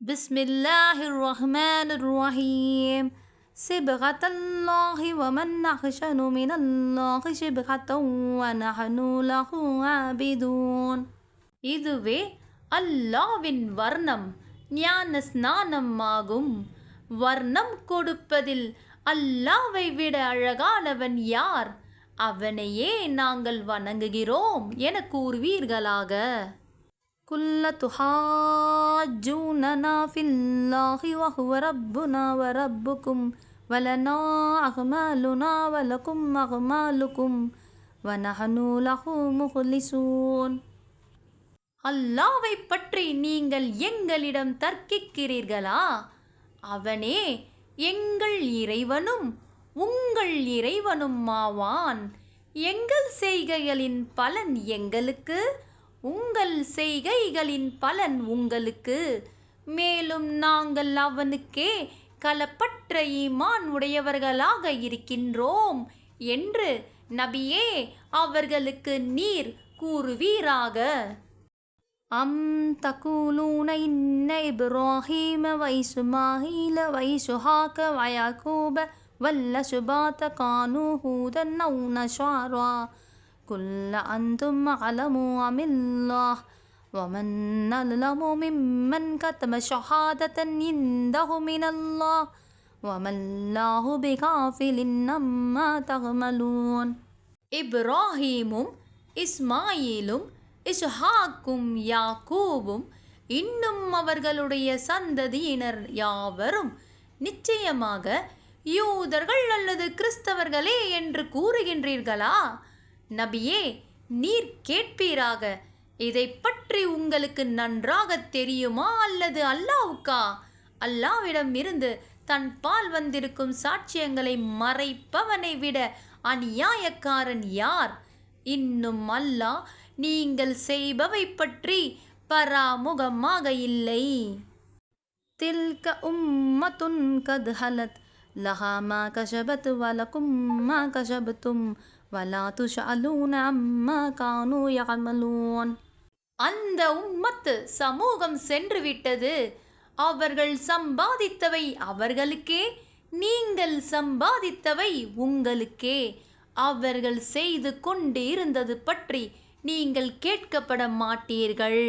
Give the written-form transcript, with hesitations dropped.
பிஸ்மில்லாஹிர் ரஹ்மானிர் ரஹீம். சிப்கத்தல்லாஹி வமன் அஹ்ஸனு மினல்லாஹி சிப்கத்தன் வநஹ்னு லஹு ஆபிதூன். இதுவே அல்லாஹ்வின் வர்ணம், ஞான ஸ்நானம் ஆகும். வர்ணம் கொடுப்பதில் அல்லாஹ்வை விட அழகானவன் யார்? அவனையே நாங்கள் வணங்குகிறோம் என கூறுவீர்களாக. குல்ல துஹாஜூனனா ஃபில்லாஹி வஹுவ ரப்புனா வ ரப்புக்கும் வலனா அஹ்மாலுனா வலக்கும் அஹ்மாலுக்கும் வநஹ்னு லஹு முஹ்லிஸூன். அல்லாஹ்வை பற்றி நீங்கள் எங்களிடம் தர்க்கிக்கிறீர்களா? அவனே எங்கள் இறைவனும் உங்கள் இறைவனும் ஆவான். எங்கள் செய்கைகளின் பலன் எங்களுக்கு, உங்கள் செய்கைகளின் பலன் உங்களுக்கு. மேலும் நாங்கள் அவனுக்கே களப்பற்ற ஈமான் உடையவர்களாக இருக்கின்றோம் என்று நபியே அவர்களுக்கு நீர் கூறுவீராக. அம் தகூலூன இன்ன இப்ராஹீம வ இஸ்மாஈல வ இஸ்ஹாக வ யாக்கூப வல்லஸ்பாத கானூ ஹூதன் அவ் நஸாரா குல்ல அன்தும் அலமு அமில்லாஹ் வமன் அலமு மிம்மன் கதம ஷஹாதத்தன் இந்தஹு மினல்லாஹ் வமல்லாஹு பிகாஃபிலின் அம்மா தஅமலூன். இப்ராஹீமும் இஸ்மாயிலும் இஸ்ஹாக்கும் யாக்கூபும் இன்னும் அவர்களுடைய சந்ததியினர் யாவரும் நிச்சயமாக யூதர்கள் அல்லது கிறிஸ்தவர்களே என்று கூறுகின்றீர்களா? நபியே, நீர் கேட்பீராக. இதை பற்றி உங்களுக்கு நன்றாக தெரியுமா அல்லது அல்லாஹ்வுக்கா? அல்லாஹ்விடம் இருந்து தன் பால் வந்திருக்கும் சாட்சியங்களை மறைப்பவனை விட அநியாயக்காரன் யார்? இன்னும் அல்லாஹ் நீங்கள் செய்பவை பற்றி பராமுகமாக இல்லை. தில்க உம்மத்துன் கத் ஹலத் லஹா மா கஸபத் வலக்கும் மா கஸபத்தும் வலா துஸஅலூன அம்மா கானூ யஅமலூன். அந்த உம்மத்து சமூகம் சென்று விட்டது. அவர்கள் சம்பாதித்தவை அவர்களுக்கே, நீங்கள் சம்பாதித்தவை உங்களுக்கே. அவர்கள் செய்து கொண்டிருந்தது பற்றி நீங்கள் கேட்கப்பட மாட்டீர்கள்.